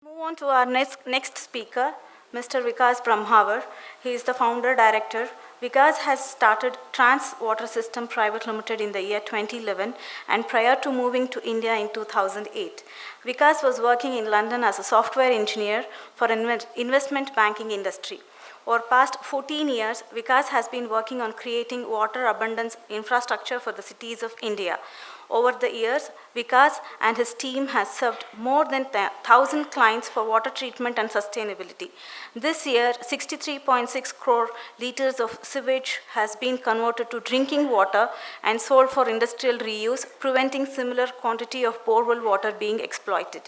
Move on to our next speaker, Mr. Vikash Brahmawar. He is the founder director. Vikash has started Trans Water System Private Limited in the year 2011 and prior to moving to India in 2008. Vikas was working in London as a software engineer for investment banking industry. Over past 14 years, Vikas has been working on creating water abundance infrastructure for the cities of India. Over the years, Vikas and his team has served more than 1,000 clients for water treatment and sustainability. This year, 63.6 crore liters of sewage has been converted to drinking water and sold for industrial reuse, preventing similar quantity of borewell water being exploited.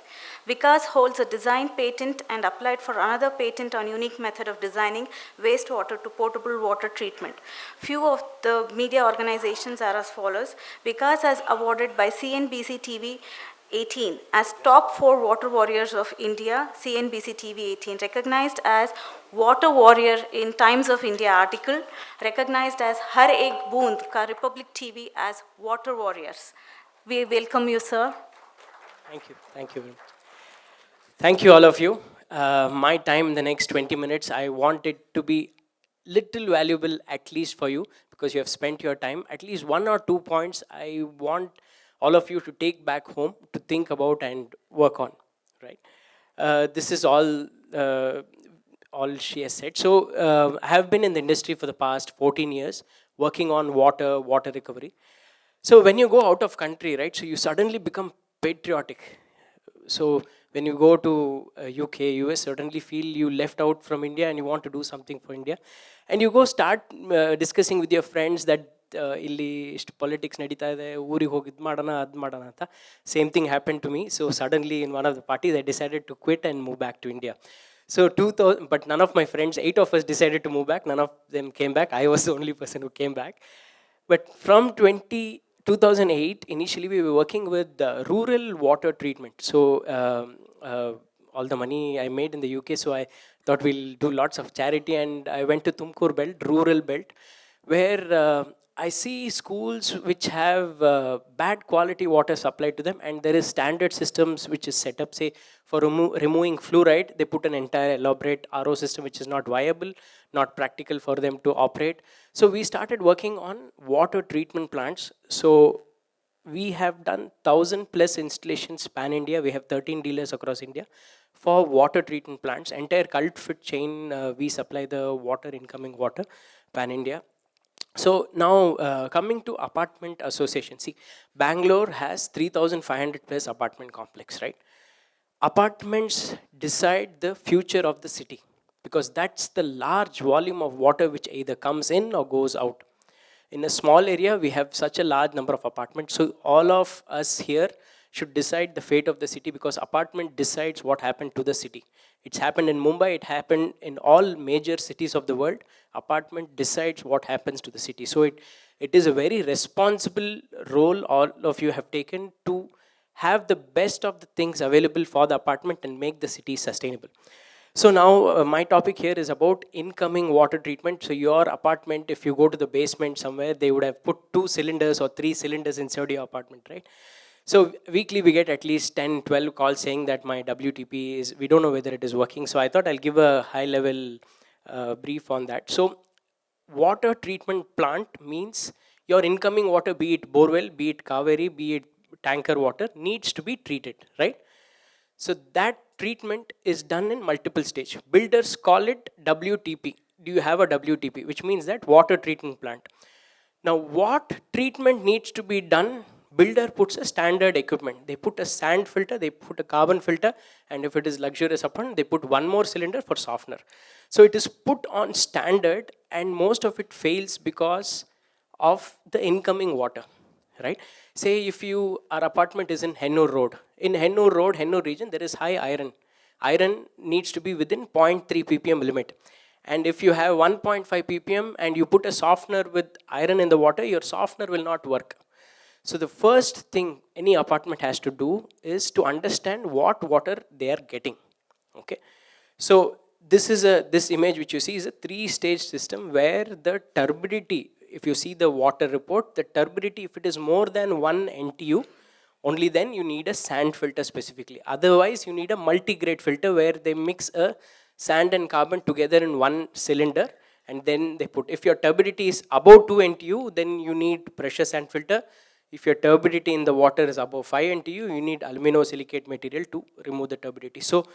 Vikas holds a design patent and applied for another patent on unique method of designing wastewater to potable water treatment. Few of the media organizations are as follows. Vikas has awarded by CNBC TV 18 as top 4 water warriors of India, CNBC TV 18, recognized as water warrior in Times of India article, recognized as Har Ek Boond ka Republic TV as water warriors. We welcome you, sir. Thank you. Thank you very much. Thank you, all of you. My time in the next 20 minutes, I want it to be little valuable, at least for you, because you have spent your time. At least 1 or 2 points I want all of you to take back home to think about and work on. Right? This is all she has said. So I have been in the industry for the past 14 years, working on water recovery. So when you go out of country, right? So you suddenly become patriotic. So when you go to UK, US, certainly feel you left out from India and you want to do something for India. And you go start discussing with your friends that ಇಲ್ಲಿ ಇಷ್ಟು politics ನಡೀತಾ ಇದೆ ಊರಿಗೆ ಹೋಗಿ ಇದು ಮಾಡೋಣ ಅದು ಮಾಡೋಣ ಅಂತ same thing happen to me so suddenly in one of the parties I decided to quit and move back to India so 2000 but none of my friends 8 of us decided to move back, none of them came back. I was the only person who came back. But from 2008, initially we were working with rural water treatment. So all the money I made in the UK, so I thought we'll do lots of charity, and I went to Tumkur belt, rural belt, where I see schools which have bad quality water supplied to them, and there is standard systems which is set up, say for removing fluoride, they put an entire elaborate RO system which is not viable, not practical for them to operate. So we started working on water treatment plants. So we have done 1,000+ installations pan India. We have 13 dealers across India for water treatment plants. Entire cult fit chain, we supply the water, incoming water, pan India. So now coming to apartment association, see, Bangalore has 3,500+ apartment complex, right? Apartments decide the future of the city because that's the large volume of water which either comes in or goes out. In a small area, we have such a large number of apartments. So all of us here should decide the fate of the city because apartment decides what happened to the city. It's happened in Mumbai, it happened in all major cities of the world. Apartment decides what happens to the city. So it is a very responsible role all of you have taken to have the best of the things available for the apartment and make the city sustainable. So now my topic here is about incoming water treatment. So your apartment, if you go to the basement somewhere, they would have put 2 cylinders or 3 cylinders inside your apartment, right? So weekly we get at least 10, 12 calls saying that my WTP is, we don't know whether it is working. So I thought I'll give a high level brief on that. So water treatment plant means your incoming water, be it borewell, be it Kaveri, be it tanker water, needs to be treated, right? So that treatment is done in multiple stage. Builders call it WTP. Do you have a WTP? Which means that water treatment plant. Now what treatment needs to be done? Builder puts a standard equipment. They put a sand filter, they put a carbon filter, and if it is luxurious apartment, they put one more cylinder for softener. So it is put on standard, and most of it fails because of the incoming water, right? Say if our apartment is in Hennur Road. In Hennur Road, Hennur region, there is high iron. Iron needs to be within 0.3 ppm limit. And if you have 1.5 ppm and you put a softener with iron in the water, your softener will not work. So the first thing any apartment has to do is to understand what water they are getting. Okay. So this image which you see is a 3-stage system where the turbidity, if you see the water report, the turbidity, if it is more than 1 NTU, Only then you need a sand filter specifically. Otherwise, you need a multi-grade filter where they mix a sand and carbon together in one cylinder, and then they put. If your turbidity is above 2 NTU, then you need pressure sand filter. If your turbidity in the water is above 5 NTU, you need aluminosilicate material to remove the turbidity. So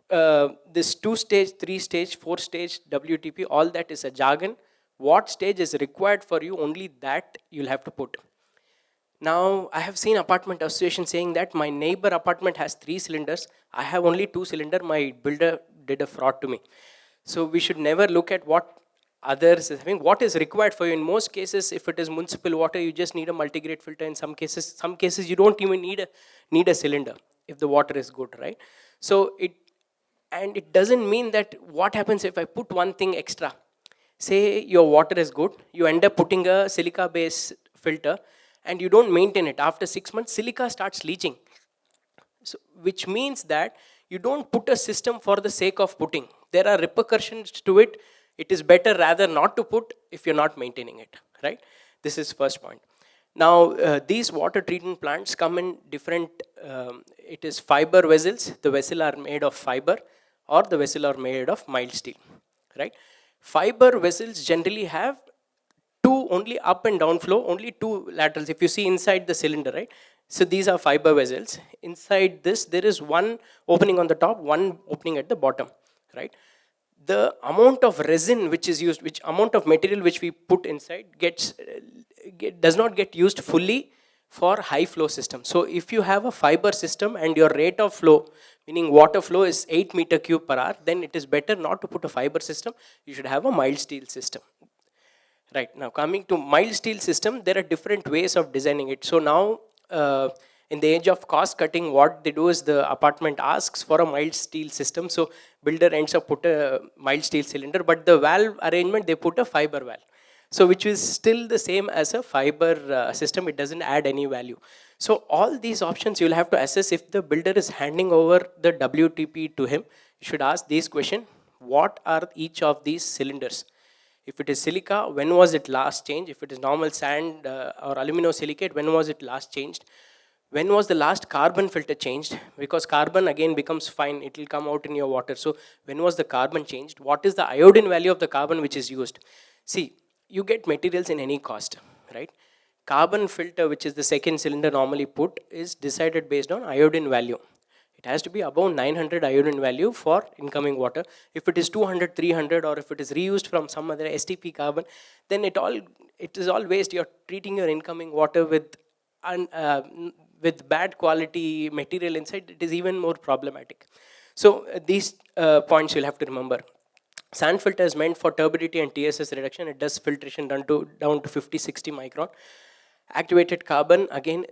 this 2-stage, 3-stage, 4-stage WTP, all that is a jargon. What stage is required for you, only that you'll have to put. Now, I have seen apartment association saying that my neighbor apartment has 3 cylinders. I have only 2 cylinder. My builder did a fraud to me. So we should never look at what others is having. What is required for you? In most cases, if it is municipal water, you just need a multi-grade filter. In some cases you don't even need a cylinder if the water is good, right? So it doesn't mean that what happens if I put one thing extra. Say your water is good, you end up putting a silica based filter and you don't maintain it. After 6 months, silica starts leaching. So, which means that you don't put a system for the sake of putting. There are repercussions to it. It is better rather not to put if you're not maintaining it, right? This is first point. Now, these water treatment plants come in different, it is fiber vessels. The vessel are made of fiber or the vessel are made of mild steel, right? Fiber vessels generally have two only up and down flow, only two laterals. If you see inside the cylinder, right? So these are fiber vessels. Inside this, there is one opening on the top, one opening at the bottom, right? The amount of resin which is used, which amount of material which we put inside does not get used fully for high flow system. So if you have a fiber system and your rate of flow, meaning water flow is 8 meter cube per hour, then it is better not to put a fiber system. You should have a mild steel system. Right, now coming to mild steel system, there are different ways of designing it. So now, in the age of cost cutting, what they do is the apartment asks for a mild steel system. So builder ends up put a mild steel cylinder, but the valve arrangement, they put a fiber valve. So which is still the same as a fiber system, it doesn't add any value. So all these options you'll have to assess. If the builder is handing over the WTP to him, you should ask these questions. What are each of these cylinders? If it is silica, when was it last changed? If it is normal sand or aluminosilicate, when was it last changed? When was the last carbon filter changed? Because carbon again becomes fine, it will come out in your water. So when was the carbon changed? What is the iodine value of the carbon which is used? See, you get materials in any cost, right? Carbon filter, which is the second cylinder normally put, is decided based on iodine value. It has to be above 900 iodine value for incoming water. If it is 200, 300, or if it is reused from some other STP carbon, then it is all waste. You're treating your incoming water with bad quality material inside. It is even more problematic. So these points you'll have to remember. Sand filter is meant for turbidity and TSS reduction. It does filtration down to 50, 60 micron. Activated carbon, again,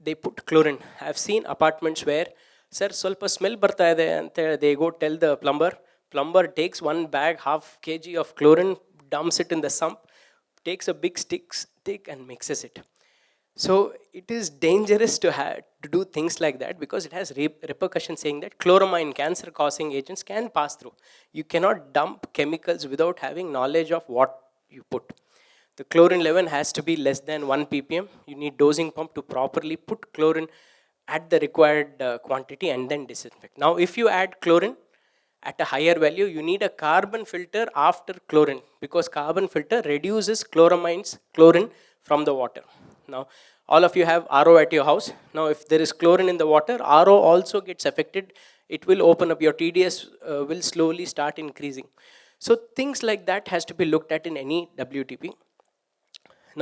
they put chlorine. I've seen apartments where, sir, ಸ್ವಲ್ಪ smell ಬರ್ತಾ ಇದೆ ಅಂತ they go tell the plumber. Plumber takes one bag, half kg of chlorine, dumps it in the sump, takes a big stick and mixes it. So it is dangerous to do things like that, because it has repercussions saying that chloramine, cancer causing agents, can pass through. You cannot dump chemicals without having knowledge of what you put. The chlorine level has to be less than 1 ppm. You need dosing pump to properly put chlorine at the required quantity and then disinfect. Now if you add chlorine at a higher value, you need a carbon filter after chlorine, because carbon filter reduces chlorine from the water. Now all of you have RO at your house. Now if there is chlorine in the water, RO also gets affected. It will open up, your TDS will slowly start increasing. So things like that has to be looked at in any WTP.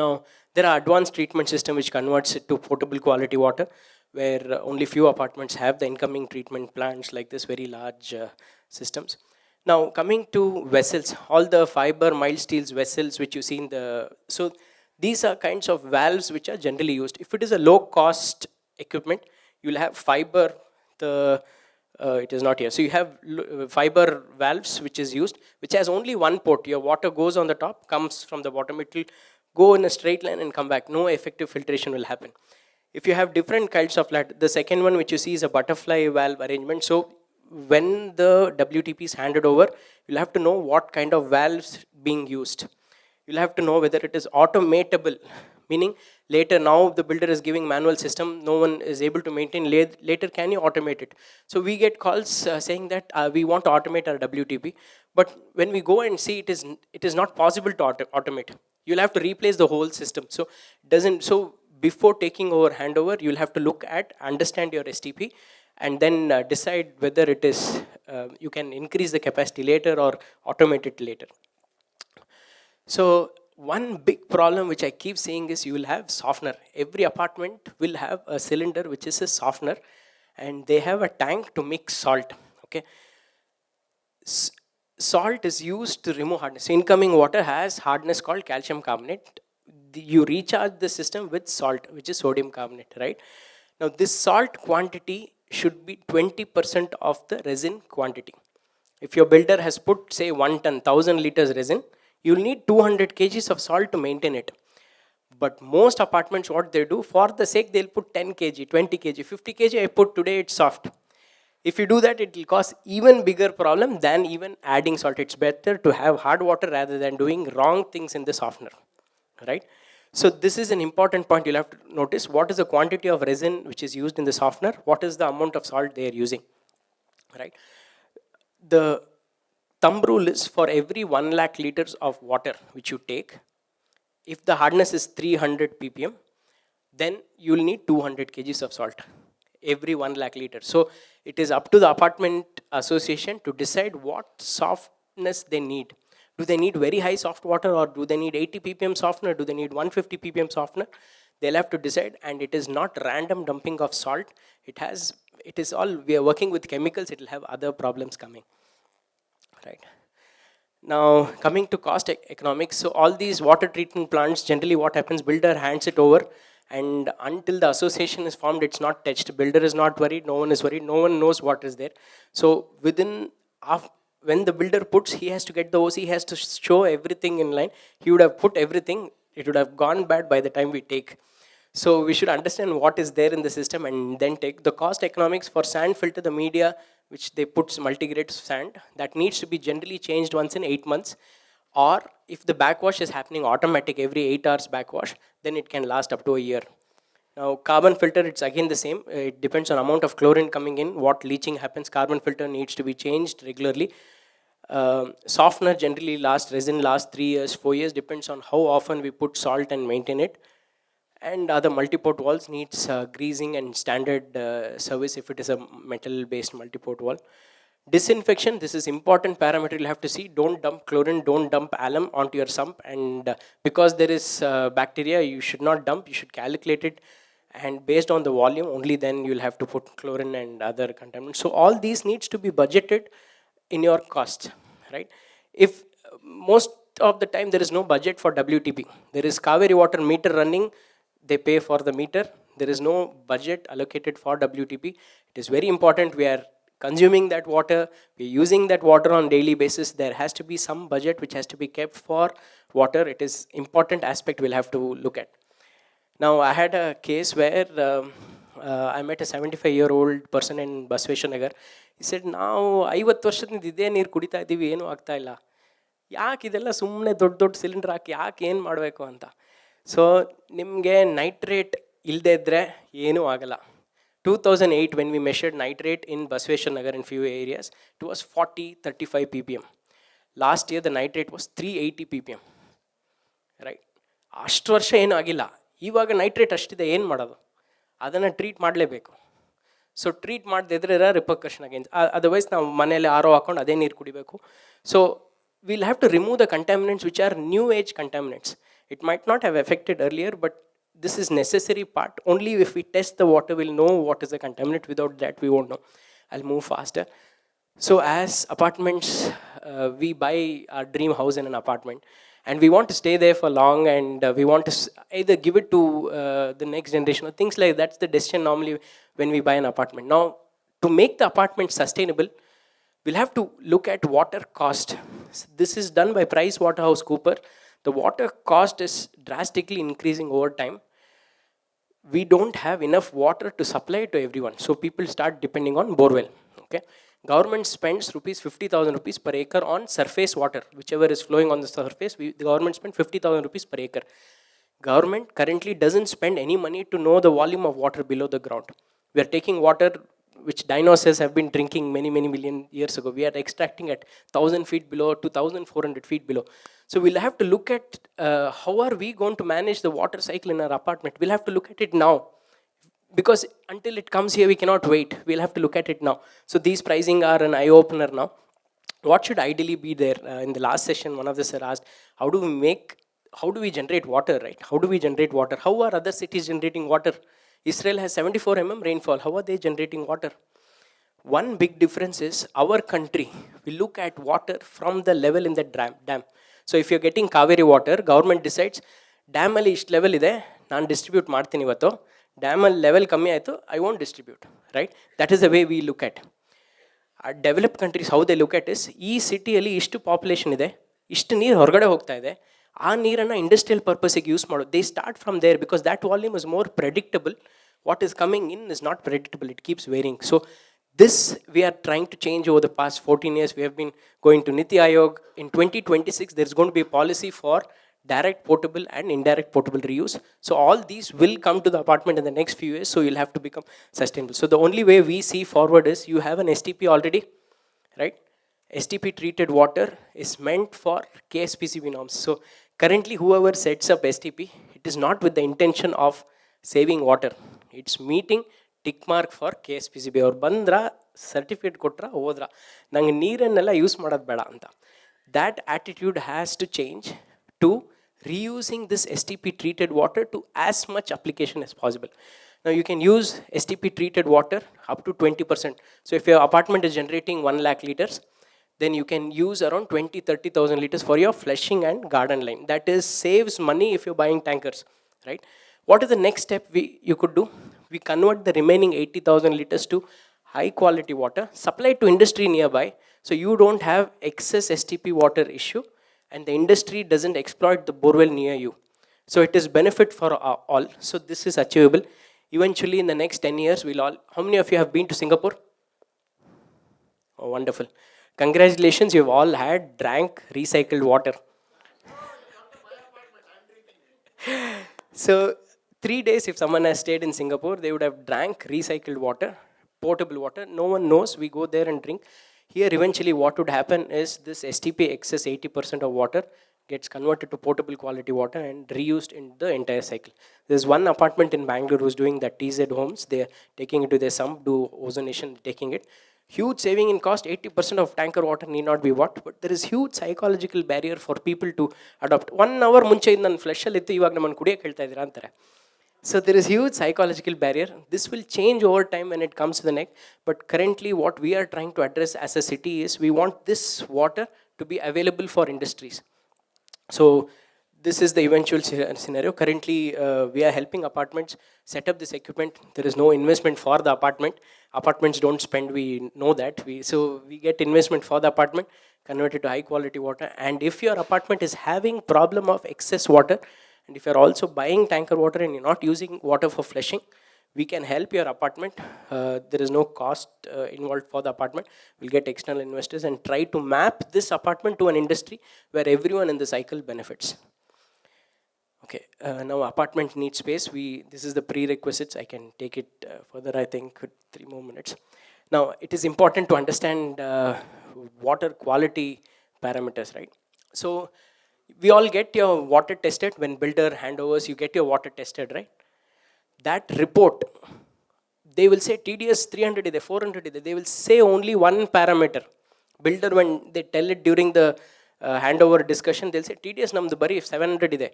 Now there are advanced treatment system which converts it to potable quality water, where only few apartments have the incoming treatment plants like this, very large systems. Now coming to vessels, all the fiber mild steels vessels which you see in the, so these are kinds of valves which are generally used. If it is a low cost equipment, you will have fiber, it is not here. So you have fiber valves which is used, which has only one port. Your water goes on the top, comes from the bottom, it will go in a straight line and come back. No effective filtration will happen. If you have different kinds of the second one which you see is a butterfly valve arrangement. So when the WTP is handed over, you'll have to know what kind of valves being used. You'll have to know whether it is automatable, meaning Later, now the builder is giving manual system, no one is able to maintain. Later, can you automate it? So we get calls saying that we want to automate our WTP, but when we go and see, it is not possible to automate. You'll have to replace the whole system. So doesn't so before taking over handover, you'll have to look at, understand your STP, and then decide whether it is you can increase the capacity later or automate it later. So one big problem which I keep seeing is you will have softener. Every apartment will have a cylinder which is a softener, and they have a tank to mix salt. Okay, salt is used to remove hardness. So incoming water has hardness called calcium carbonate. You recharge the system with salt, which is sodium carbonate, right? Now this salt quantity should be 20% of the resin quantity. If your builder has put, say, 1 ton, 1000 liters resin, you'll need 200 kgs of salt to maintain it. But most apartments, what they do, for the sake, they'll put 10 kg, 20 kg, 50 kg, I put today, it's soft. If you do that, it will cause even bigger problem than even adding salt. It's better to have hard water rather than doing wrong things in the softener, right? So this is an important point. You'll have to notice what is the quantity of resin which is used in the softener, what is the amount of salt they are using, right? The thumb rule is for every 1 lakh liters of water which you take, if the hardness is 300 ppm, then you'll need 200 kgs of salt every 1 lakh liter. So it is up to the apartment association to decide what softness they need. Do they need very high soft water, or do they need 80 ppm softener? Do they need 150 ppm softener? They'll have to decide, and it is not random dumping of salt. It is all, we are working with chemicals, it will have other problems coming. Right. Now, coming to cost economics, so all these water treatment plants, generally what happens, builder hands it over, and until the association is formed, it's not touched. Builder is not worried, no one is worried, no one knows what is there. So when the builder puts, he has to get the OC, he has to show everything in line. He would have put everything, it would have gone bad by the time we take. So we should understand what is there in the system and then take the cost economics for sand filter, the media, which they put multigrade sand, that needs to be generally changed once in 8 months. Or if the backwash is happening automatic every 8 hours backwash, then it can last up to a year. Now carbon filter, it's again the same. It depends on amount of chlorine coming in, what leaching happens. Carbon filter needs to be changed regularly. Softener generally resin lasts 3 years, 4 years, depends on how often we put salt and maintain it. And other multiport walls needs greasing and standard service if it is a metal based multiport wall. Disinfection, this is important parameter you'll have to see. Don't dump chlorine, don't dump alum onto your sump, and because there is bacteria, you should not dump, you should calculate it, and based on the volume only then you'll have to put chlorine and other contaminants. So all these needs to be budgeted in your cost, right? If most of the time there is no budget for WTP, there is Kaveri water meter running, they pay for the meter. There is no budget allocated for WTP. It is very important. We are consuming that water. We are using that water on daily basis. There has to be some budget which has to be kept for water. It is important aspect we'll have to look at. Now, I had a case where I met a 75-year-old person in Basveshwar Nagar. He said, ನಾವು 50 ವರ್ಷದಿಂದ ಇದೇ ನೀರು ಕುಡಿತಾ ಇದ್ದೀವಿ, ಏನೂ ಆಗ್ತಾ ಇಲ್ಲ. ಯಾಕೆ ಇದೆಲ್ಲ ಸುಮ್ಮನೆ ದೊಡ್ಡ ದೊಡ್ಡ ಸಿಲಿಂಡರ್ ಹಾಕಿ ಯಾಕೆ ಏನು ಮಾಡಬೇಕು ಅಂತ. ಸೊ ನಿಮಗೆ ನೈಟ್ರೇಟ್ ಇಲ್ಲದೆ ಇದ್ದರೆ ಏನೂ ಆಗಲ್ಲ. 2008, when we measured nitrate in Basveshwar Nagar in few areas, it was 35 ppm. Last year the nitrate was 380 ppm. Right? ಅಷ್ಟು ವರ್ಷ ಏನೂ ಆಗಿಲ್ಲ. ಇವಾಗ ನೈಟ್ರೇಟ್ ಅಷ್ಟಿದೆ, ಏನು ಮಾಡೋದು? ಅದನ್ನು ಟ್ರೀಟ್ ಮಾಡಲೇಬೇಕು. ಸೊ ಟ್ರೀಟ್ ಮಾಡದೇ ಇದ್ರೆ ರಿಪರ್ಕಷನ್ ಅಗೇನ್ಸ್ಟ್, ಅದರ್ವೈಸ್ ನಾವು ಮನೇಲಿ ಆರೋ ಹಾಕೊಂಡು ಅದೇ ನೀರು ಕುಡಿಬೇಕು. So we'll have to remove the contaminants which are new age contaminants. It might not have affected earlier, but this is necessary part. Only if we test the water, we'll know what is the contaminant. Without that, we won't know. I'll move faster. So as apartments, we buy our dream house in an apartment, and we want to stay there for long, and we want to either give it to the next generation or things like that. That's the decision normally when we buy an apartment. Now, to make the apartment sustainable, we'll have to look at water cost. This is done by PricewaterhouseCoopers. The water cost is drastically increasing over time. We don't have enough water to supply to everyone, so people start depending on borewell. Okay, government spends 50,000 rupees per acre on surface water, whichever is flowing on the surface. The government spends 50,000 rupees per acre. Government currently doesn't spend any money to know the volume of water below the ground. We are taking water which dinosaurs have been drinking many, many million years ago. We are extracting at 1,000 feet below, 2,400 feet below. So we'll have to look at how are we going to manage the water cycle in our apartment. We'll have to look at it now, because until it comes here we cannot wait. We'll have to look at it now. So these pricing are an eye opener now. What should ideally be there? In the last session one of the sir asked, how do we generate water, right? How do we generate water? How are other cities generating water? Israel has 74 rainfall. How are they generating water? One big difference is our country, we look at water from the level in the dam. So if you're getting Kaveri water, government decides dam ಅಲ್ಲಿ ಇಷ್ಟು level ಇದೆ, ನಾನು distribute ಮಾಡ್ತೀನಿ ಇವತ್ತು, ಡ್ಯಾಮಲ್ಲಿ level ಕಮ್ಮಿ ಆಯಿತು, I won't distribute, right? That is the way we look at. Develop countries how they look at is, ಈ ಸಿಟಿಯಲ್ಲಿ ಇಷ್ಟು ಪಾಪ್ಯುಲೇಷನ್ ಇದೆ, ಇಷ್ಟು ನೀರು ಹೊರಗಡೆ ಹೋಗ್ತಾ ಇದೆ, ಆ ನೀರನ್ನು ಇಂಡಸ್ಟ್ರಿಯಲ್ ಪರ್ಪಸ್ಸಿಗೆ ಯೂಸ್ ಮಾಡೋದು. They start from there because that volume is more predictable. What is coming in is not predictable, it keeps varying. So this we are trying to change over the past 14 years. We have been going to Niti Aayog. In 2026 there is going to be a policy for direct potable and indirect potable reuse. So all these will come to the apartment in the next few years, so you'll have to become sustainable. So the only way we see forward is, you have an STP already, right? STP treated water is meant for KSPCB norms. So currently whoever sets up STP, it is not with the intention of saving water. It's meeting tick mark for KSPCB. ಅವ್ರು ಬಂದ್ರ certificate ಕೊಟ್ರ ಹೋದ್ರ, ನಂಗೆ ನೀರನ್ನೆಲ್ಲ use ಮಾಡೋದು ಬೇಡ ಅಂತ. That attitude has to change to reusing this STP treated water to as much application as possible. Now you can use STP treated water up to 20%. So if your apartment is generating 1 lakh liters, then you can use around 20-30,000 liters for your flushing and garden line. That is saves money if you're buying tankers, right? What is the next step you could do? We convert the remaining 80,000 liters to high quality water, supply to industry nearby, so you don't have excess STP water issue and the industry doesn't exploit the borewell near you. So it is benefit for all. So this is achievable. Eventually in the next 10 years we'll all, how many of you have been to Singapore? Oh, wonderful. Congratulations, you've all drank recycled water. So 3 days if someone has stayed in Singapore, they would have drank recycled water, potable water. No one knows, we go there and drink. Here eventually what would happen is, this STP excess 80% of water gets converted to potable quality water and reused in the entire cycle. There's one apartment in Bangalore who's doing that, TZ Homes. They're taking it to their sump, do ozonation, taking it. Huge saving in cost, 80% of tanker water need not be what, but there is huge psychological barrier for people to adopt. 1 hour ಮುಂಚೆ ನಾನು ಫ್ಲೆಶಲ್ಲಿ ಇತ್ತು, ಇವಾಗ ನಮ್ಮನ್ನು ಕುಡಿಯೋಕೆ ಹೇಳ್ತಾ ಇದ್ದೀರಾ ಅಂತಾರೆ. So there is huge psychological barrier. This will change over time when it comes to the neck, but currently what we are trying to address as a city is, we want this water to be available for industries. So this is the eventual scenario. Currently we are helping apartments set up this equipment. There is no investment for the apartment. Apartments don't spend, we know that. So we get investment for the apartment, convert it to high quality water. And if your apartment is having problem of excess water, and if you're also buying tanker water and you're not using water for flushing, we can help your apartment. There is no cost involved for the apartment. We'll get external investors and try to map this apartment to an industry where everyone in the cycle benefits. Okay, now apartment needs space. This is the prerequisites. I can take it further, I think, with 3 more minutes. Now, it is important to understand water quality parameters, right? So we all get your water tested when builder handovers, you get your water tested, right? That report, they will say TDS 300 ide, 400 ide. They will say only one parameter. Builder, when they tell it during the handover discussion, they'll say TDS namdu bari 700 ide.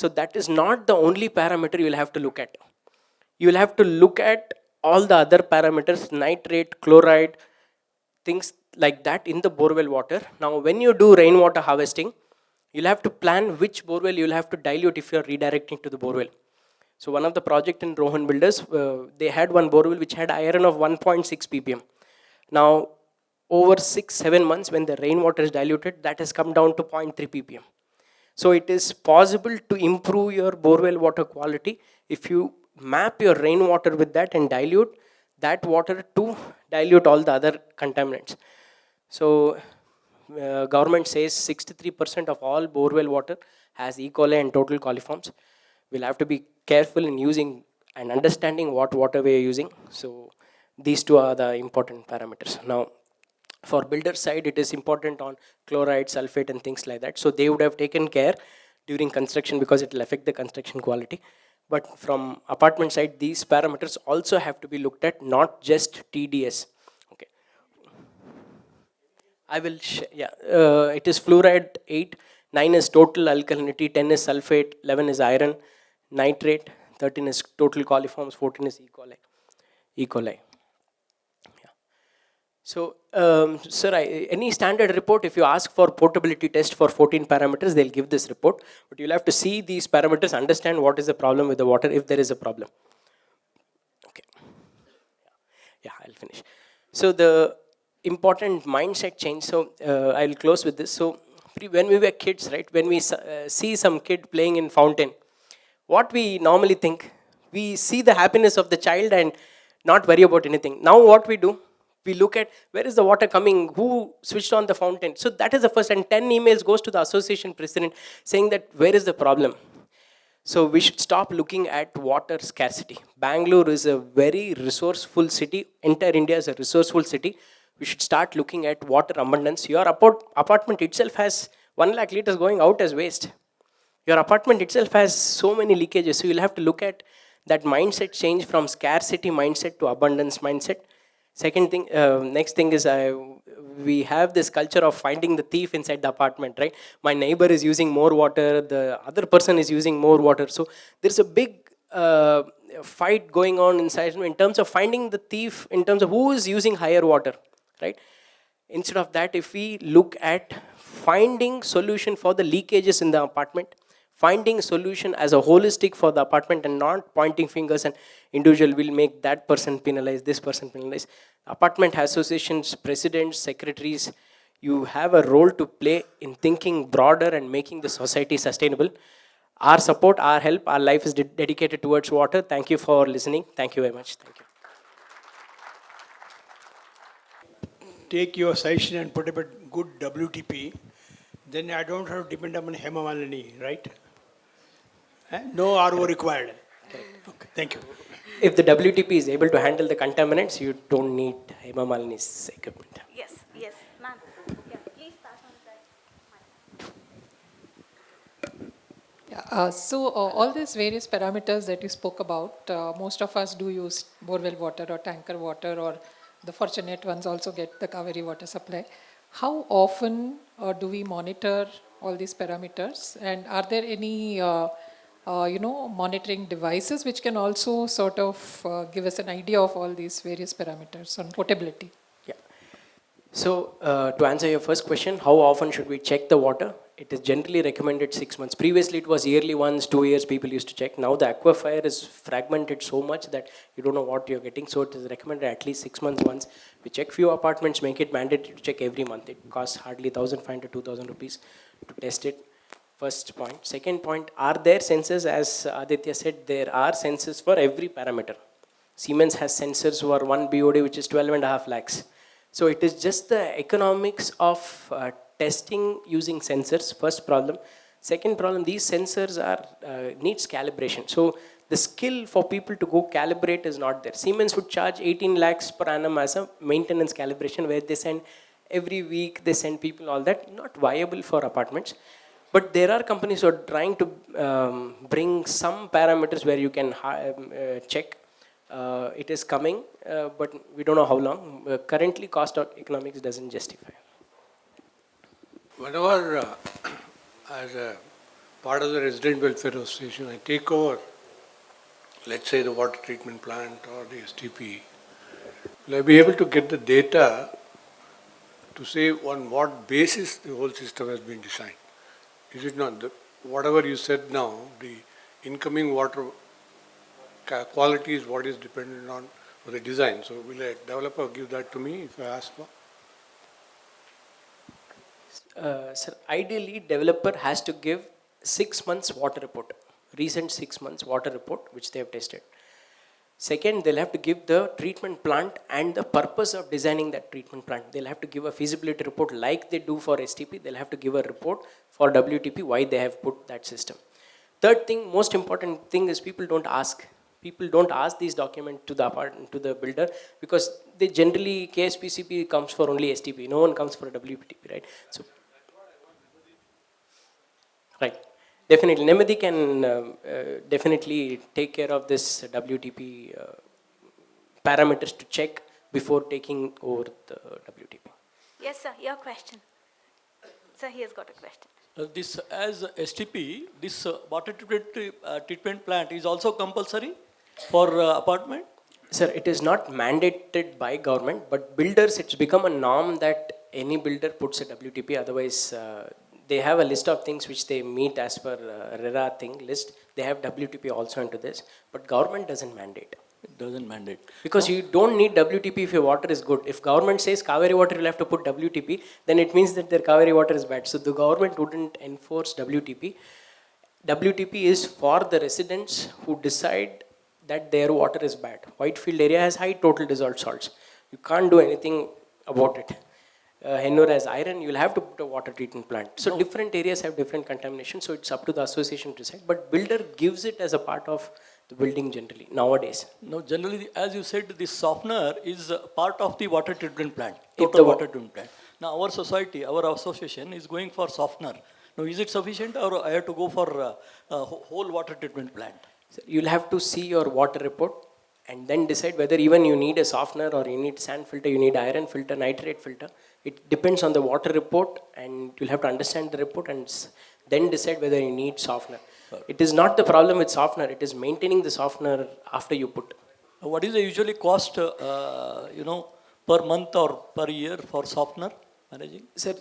So that is not the only parameter you will have to look at. You will have to look at all the other parameters, nitrate, chloride, things like that in the borewell water. Now when you do rainwater harvesting, you'll have to plan which borewell you'll have to dilute if you're redirecting to the borewell. So one of the project in Rohan Builders, they had one borewell which had iron of 1.6 ppm. Now over 6-7 months, when the rainwater is diluted, that has come down to 0.3 ppm. So it is possible to improve your borewell water quality if you map your rainwater with that and dilute that water to dilute all the other contaminants. So government says 63% of all borewell water has E. coli and total coliforms. we'll have to be careful in using and understanding what water we are using. So these two are the important parameters. Now, for builder side, it is important on chloride, sulfate, and things like that. So they would have taken care during construction because it will affect the construction quality. But from apartment side, these parameters also have to be looked at, not just TDS. Okay, I will, yeah, it is fluoride 8, 9 is total alkalinity, 10 is sulfate, 11 is iron, nitrate, 13 is total coliforms, 14 is E. coli. E. coli. So, sir, any standard report, if you ask for portability test for 14 parameters, they'll give this report. But you'll have to see these parameters, understand what is the problem with the water, if there is a problem. Okay. Yeah, I'll finish. So, the important mindset change. So, I'll close with this. So, when we were kids, right, when we see some kid playing in fountain, what we normally think, we see the happiness of the child and not worry about anything. Now, what we do, we look at where is the water coming, who switched on the fountain. So that is the first, and 10 emails goes to the association president saying that where is the problem. So we should stop looking at water scarcity. Bangalore is a very resourceful city. Entire India is a resourceful city. We should start looking at water abundance. Your apartment itself has 1 lakh liters going out as waste. Your apartment itself has so many leakages. So you'll have to look at that mindset change from scarcity mindset to abundance mindset. Second thing, next thing is we have this culture of finding the thief inside the apartment, right? My neighbor is using more water, the other person is using more water. So there's a big fight going on inside in terms of finding the thief, in terms of who is using higher water, right? Instead of that, if we look at finding solution for the leakages in the apartment, finding solution as a holistic for the apartment and not pointing fingers and individual will make that person penalized, this person penalized. Apartment associations, presidents, secretaries, you have a role to play in thinking broader and making the society sustainable. Our support, our help, our life is dedicated towards water. Thank you for listening. Thank you very much. Thank you. Take your suggestion and put up a good WTP, then I don't have to depend on Hema Malini, right? No RO required. Okay, thank you. If the WTP is able to handle the contaminants, you don't need Hema Malini's equipment. Yes, yes, ma'am. Yeah, please pass on that. All these various parameters that you spoke about, most of us do use borewell water or tanker water, or the fortunate ones also get the Kaveri water supply. How often do we monitor all these parameters, and are there any monitoring devices which can also sort of give us an idea of all these various parameters on potability? Yeah. So to answer your first question, how often should we check the water? It is generally recommended 6 months. Previously, it was yearly once, 2 years people used to check. Now the aquifer is fragmented so much that you don't know what you're getting. So it is recommended at least 6 months once. We check few apartments, make it mandatory to check every month. It costs hardly 1,500 to 2,000 rupees to test it. First point. Second point, are there sensors? As Aditya said, there are sensors for every parameter. Siemens has sensors for 1 BOD, which is 12.5 lakhs. So it is just the economics of testing using sensors. First problem. Second problem, these sensors are needs calibration. So the skill for people to go calibrate is not there. Siemens would charge 18 lakhs per annum as a maintenance calibration, where they send every week, they send people, all that. Not viable for apartments. But there are companies who are trying to bring some parameters where you can check. It is coming, but we don't know how long. Currently, cost of economics doesn't justify. Whenever, as a part of the resident welfare association, I take over, let's say the water treatment plant or the STP, will I be able to get the data to say on what basis the whole system has been designed? Is it not? Whatever you said now, the incoming water quality is what is dependent on for the design. So will a developer give that to me if I ask for? Sir, ideally, developer has to give 6 months water report, recent 6 months water report, which they have tested. Second, they'll have to give the treatment plant and the purpose of designing that treatment plant. They'll have to give a feasibility report like they do for STP. They'll have to give a report for WTP why they have put that system. Third thing, most important thing is people don't ask. People don't ask these documents to the apartment, to the builder, because they generally, KSPCP comes for only STP. No one comes for WPTP, right? So, right. Definitely, Nemadi can definitely take care of this WTP parameters to check before taking over the WTP. Yes, sir, your question. Sir, he has got a question. This as STP, this water treatment plant is also compulsory for apartment? Sir, it is not mandated by government, but builders, it's become a norm that any builder puts a WTP. Otherwise, they have a list of things which they meet as per RERA thing list. They have WTP also into this, but government doesn't mandate. It doesn't mandate. Because you don't need WTP if your water is good. If government says Kaveri water you'll have to put WTP, then it means that their Kaveri water is bad. So the government wouldn't enforce WTP. WTP is for the residents who decide that their water is bad. Whitefield area has high total dissolved salts. You can't do anything about it. Hennur has iron, you'll have to put a water treatment plant. So different areas have different contamination, so it's up to the association to decide. But builder gives it as a part of the building generally, nowadays. No, generally, as you said, this softener is part of the water treatment plant, If total the water treatment plant. Now, our society, our association is going for softener. Now, is it sufficient or I have to go for whole water treatment plant? So you'll have to see your water report and then decide whether even you need a softener or you need sand filter, you need iron filter, nitrate filter. It depends on the water report, and you'll have to understand the report and then decide whether you need softener. It is not the problem with softener, it is maintaining the softener after you put. What is the usually cost, per month or per year for softener managing? Sir,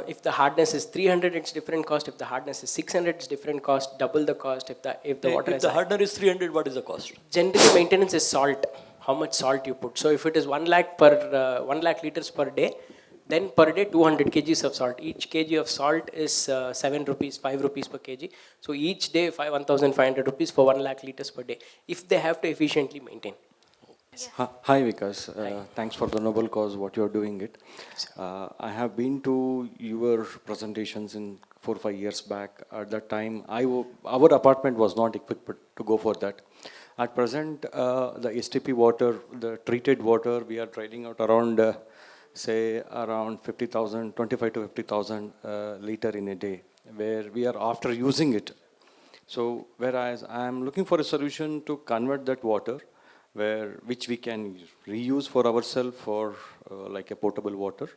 if the hardness is 300, it's different cost. If the hardness is 600, it's different cost. Double the cost. If the water If is the hardener is 300, what is the cost? generally maintenance is salt. How much salt you put. So if it is 1 lakh per 1 lakh liters per day, then per day 200 kgs of salt. Each kg of salt is 7 rupees, 5 rupees per kg. So each day 1,500 rupees for 1 lakh liters per day. If they have to efficiently maintain. Hi Vikash, thanks for the noble cause, what you're doing it. I have been to your presentations in 4 or 5 years back. At that time, our apartment was not equipped to go for that. At present, the STP water, the treated water, we are trading out around, say, around 50,000, 25 to 50,000 liter in a day, where we are after using it. So, whereas I am looking for a solution to convert that water, which we can reuse for ourselves for like a potable water,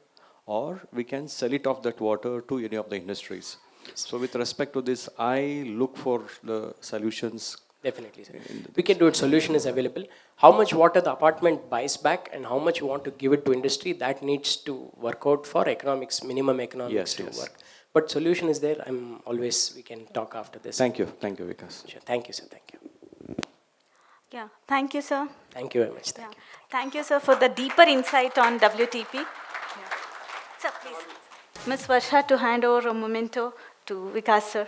or we can sell it off that water to any of the industries. So with respect to this, I look for the solutions. Definitely, sir. We can do it. Solution is available. How much water the apartment buys back and how much you want to give it to industry, that needs to work out for economics, minimum economics to work. But solution is there. We can talk after this. Thank you, Vikas. Sure. Thank you, sir. Thank you. Yeah, thank you, sir. Thank you very much. Thank you. Thank you, sir, for the deeper insight on WTP. Sir, please. Ms. Varsha, to hand over a memento to Vikash, sir.